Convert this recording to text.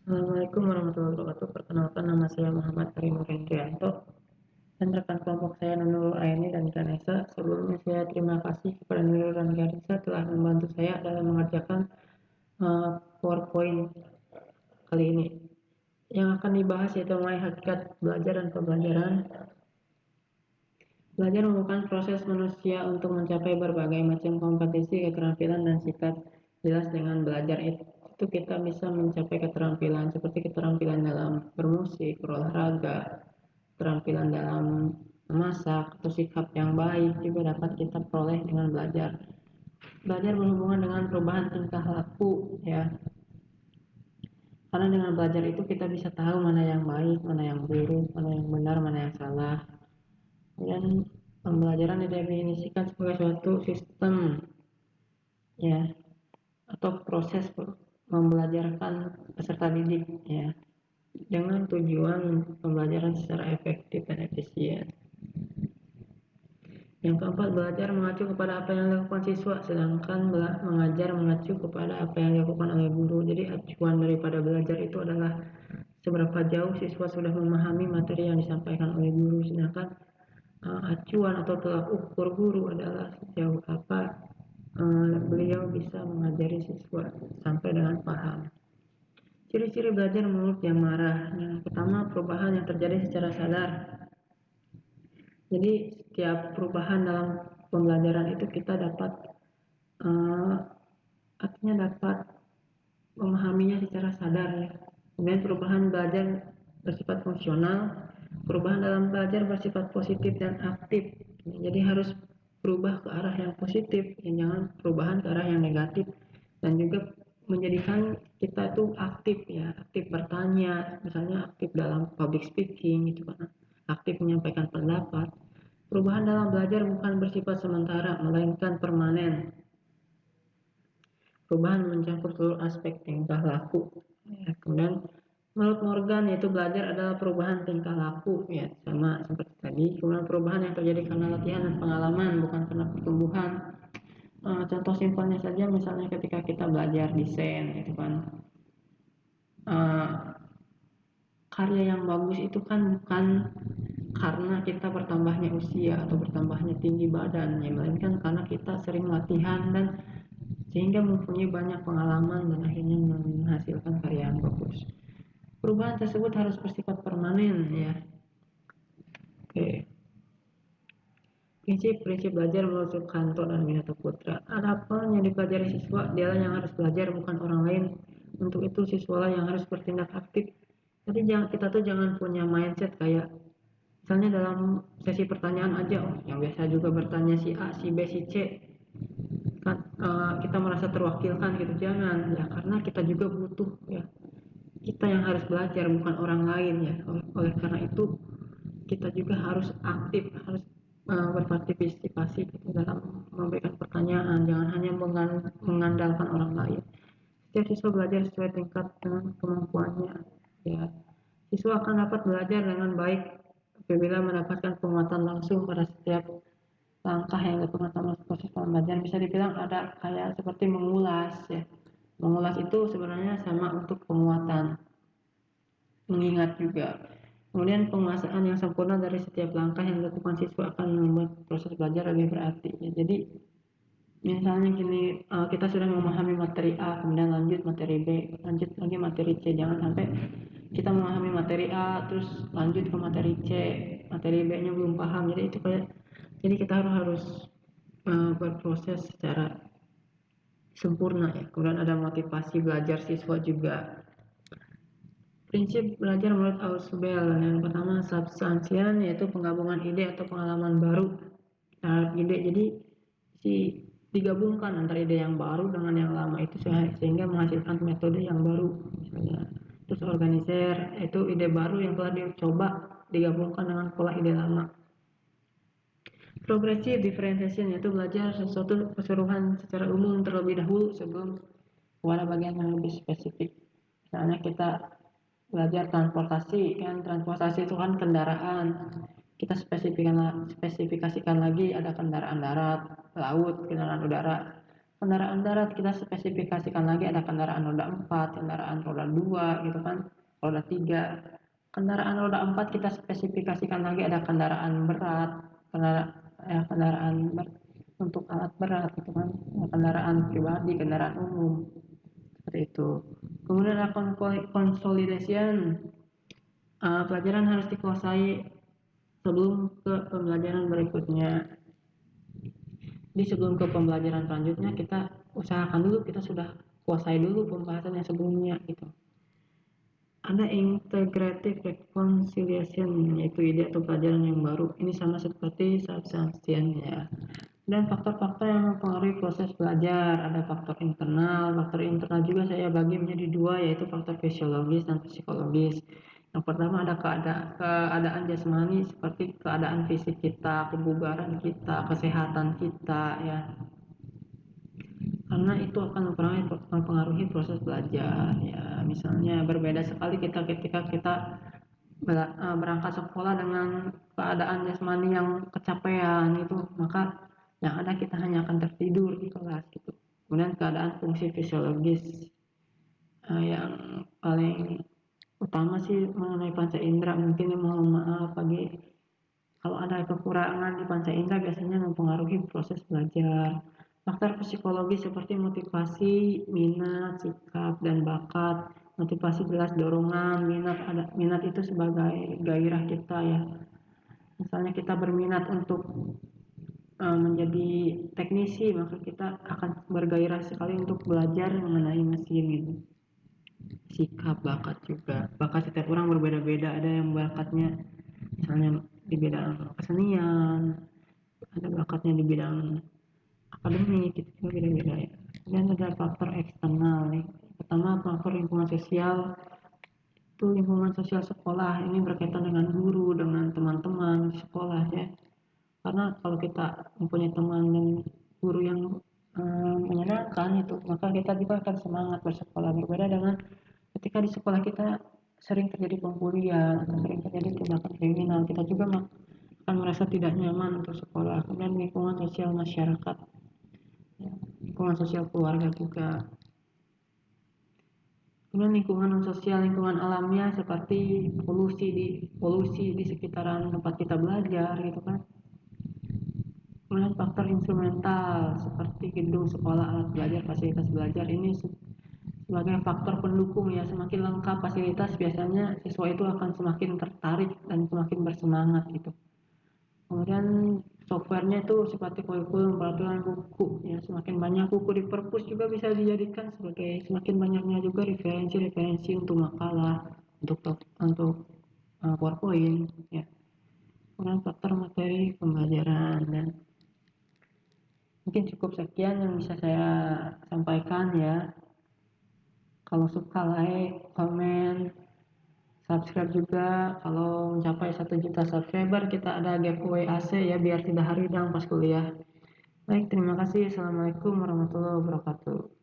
Assalamualaikum warahmatullahi wabarakatuh. Perkenalkan, nama saya Muhammad Ari Nurendrianto dan rekan kelompok saya Nurul Aini dan Ganesha. Sebelumnya saya terima kasih kepada Nurul dan Ganesha telah membantu saya dalam mengerjakan PowerPoint kali ini. Yang akan dibahas yaitu mengenai hakikat belajar dan pembelajaran. Belajar merupakan proses manusia untuk mencapai berbagai macam kompetensi, keterampilan, dan sikap. Jelas dengan belajar itu kita bisa mencapai keterampilan seperti keterampilan dalam bermusik, berolahraga, keterampilan dalam memasak, atau sikap yang baik juga dapat kita peroleh dengan belajar. Belajar berhubungan dengan perubahan tingkah laku, ya. Karena dengan belajar itu kita bisa tahu mana yang baik, mana yang buruk, mana yang benar, mana yang salah. Dan pembelajaran didefinisikan sebagai suatu sistem, ya, atau proses membelajarkan peserta didik, ya, dengan tujuan pembelajaran secara efektif dan efisien. Yang keempat, belajar mengacu kepada apa yang dilakukan siswa, sedangkan mengajar mengacu kepada apa yang dilakukan oleh guru. Jadi acuan daripada belajar itu adalah seberapa jauh siswa sudah memahami materi yang disampaikan oleh guru, sedangkan acuan atau tolak ukur guru adalah sejauh apa beliau bisa mengajari siswa sampai dengan paham. Ciri-ciri belajar menurut yang marah. Yang pertama, perubahan yang terjadi secara sadar. Jadi setiap perubahan dalam pembelajaran itu kita dapat artinya dapat memahaminya secara sadar, ya. Kemudian perubahan belajar bersifat fungsional. Perubahan dalam belajar bersifat positif dan aktif. Jadi harus berubah ke arah yang positif, jangan perubahan ke arah yang negatif. Dan juga menjadikan kita itu aktif, ya, aktif bertanya, misalnya aktif dalam public speaking gitu kan, aktif menyampaikan pendapat. Perubahan dalam belajar bukan bersifat sementara, melainkan permanen. Perubahan mencakup seluruh aspek tingkah laku. Ya, kemudian menurut Morgan, yaitu belajar adalah perubahan tingkah laku, ya, sama seperti tadi. Kemudian perubahan yang terjadi karena latihan dan pengalaman, bukan karena pertumbuhan. Contoh simpelnya saja, misalnya ketika kita belajar desain, itu kan karya yang bagus itu kan bukan karena kita bertambahnya usia atau bertambahnya tinggi badan, ya, melainkan karena kita sering latihan dan sehingga mempunyai banyak pengalaman dan akhirnya menghasilkan karya yang bagus. Perubahan tersebut harus bersifat permanen, ya. Oke. Prinsip-prinsip belajar menurut Sukanto dan Minato Putra. Adapun yang dipelajari siswa, dialah yang harus belajar, bukan orang lain. Untuk itu siswalah yang harus bertindak aktif. Jadi kita tuh jangan punya mindset kayak misalnya dalam sesi pertanyaan aja, yang biasa juga bertanya si A, si B, si C, kan kita merasa terwakilkan gitu. Jangan, ya, karena kita juga butuh, ya, kita yang harus belajar, bukan orang lain, ya. Oleh karena itu kita juga harus aktif, harus berpartisipasi gitu dalam memberikan pertanyaan. Jangan hanya mengandalkan orang lain. Setiap siswa belajar sesuai tingkat dengan kemampuannya, ya. Siswa akan dapat belajar dengan baik apabila mendapatkan penguatan langsung pada setiap langkah yang dilakukan sama proses pembelajaran. Bisa dibilang ada kayak seperti mengulas, ya. Mengulas itu sebenarnya sama untuk penguatan, mengingat juga. Kemudian penguasaan yang sempurna dari setiap langkah yang dilakukan siswa akan membuat proses belajar lebih berarti, ya. Jadi misalnya gini, kita sudah memahami materi A, kemudian lanjut materi B, lanjut lagi materi C. Jangan sampai kita memahami materi A, terus lanjut ke materi C, materi B-nya belum paham. Jadi kita harus berproses secara sempurna, ya. Kemudian ada motivasi belajar siswa juga. Prinsip belajar menurut Ausubel, yang pertama substansian, yaitu penggabungan ide atau pengalaman baru terhadap ide. Jadi digabungkan antara ide yang baru dengan yang lama itu sehingga menghasilkan metode yang baru, misalnya. Terus organizer, itu ide baru yang telah dicoba digabungkan dengan pola ide lama. Progressive differentiation, yaitu belajar sesuatu keseluruhan secara umum terlebih dahulu sebelum kepada bagian yang lebih spesifik. Misalnya kita belajar transportasi, kan transportasi itu kan kendaraan. Kita spesifikasikan lagi ada kendaraan darat, laut, kendaraan udara. Kendaraan darat kita spesifikasikan lagi, ada kendaraan roda 4, kendaraan roda 2 gitu kan, roda 3. Kendaraan roda 4 kita spesifikasikan lagi, ada kendaraan berat, kendaraan untuk alat berat gitu kan, kendaraan pribadi, kendaraan umum, seperti itu. Kemudian ada consolidation. Pelajaran harus dikuasai sebelum ke pembelajaran berikutnya. Jadi sebelum ke pembelajaran selanjutnya, kita usahakan dulu kita sudah kuasai dulu pembahasan yang sebelumnya gitu. Ada integrative reconciliation, yaitu ide atau pelajaran yang baru. Ini sama seperti substansian ya. Dan faktor-faktor yang mempengaruhi proses belajar, ada faktor internal. Faktor internal juga saya bagi menjadi dua, yaitu faktor fisiologis dan psikologis. Yang pertama ada keadaan jasmani, seperti keadaan fisik kita, kebugaran kita, kesehatan kita ya, karena itu akan mempengaruhi proses belajar ya. Misalnya berbeda sekali kita ketika kita berangkat sekolah dengan keadaan jasmani yang kecapean itu, maka yang ada kita hanya akan tertidur di kelas gitu. Kemudian keadaan fungsi fisiologis yang paling utama sih mengenai panca indera, mungkin mohon maaf bagi kalau ada kekurangan di panca indera, biasanya mempengaruhi proses belajar. Faktor psikologis seperti motivasi, minat, sikap, dan bakat. Motivasi jelas dorongan, minat itu sebagai gairah kita ya. Misalnya kita berminat untuk menjadi teknisi, maka kita akan bergairah sekali untuk belajar mengenai mesin gitu. Sikap, bakat juga. Bakat setiap orang berbeda-beda, ada yang bakatnya misalnya di bidang kesenian, ada bakatnya di bidang akademik, itu juga beda-beda ya. Dan ada faktor eksternal nih. Pertama, faktor lingkungan sosial. Itu lingkungan sosial sekolah, ini berkaitan dengan guru, dengan teman-teman di sekolah ya. Karena kalau kita mempunyai teman dan guru yang menyenangkan itu, maka kita juga akan semangat bersekolah. Berbeda dengan ketika di sekolah kita sering terjadi pembulian atau sering terjadi tindakan kriminal, kita juga akan merasa tidak nyaman untuk sekolah. Kemudian lingkungan sosial masyarakat, lingkungan sosial keluarga juga. Kemudian lingkungan sosial, lingkungan alamnya seperti polusi di sekitaran tempat kita belajar gitu kan. Kemudian faktor instrumental seperti gedung sekolah, alat belajar, fasilitas belajar, ini sebagai faktor pendukung ya. Semakin lengkap fasilitas, biasanya siswa itu akan semakin tertarik dan semakin bersemangat gitu. Kemudian softwarenya itu seperti kurikulum, peraturan buku ya. Semakin banyak buku di perpus juga bisa dijadikan sebagai semakin banyaknya juga referensi untuk makalah, untuk PowerPoint ya. Kemudian faktor materi pembelajaran, dan mungkin cukup sekian yang bisa saya sampaikan ya. Kalau suka like, komen, subscribe juga. Kalau mencapai 1 juta subscriber, kita ada giveaway AC ya, biar tidak haridang pas kuliah. Baik, terima kasih. Assalamualaikum warahmatullahi wabarakatuh.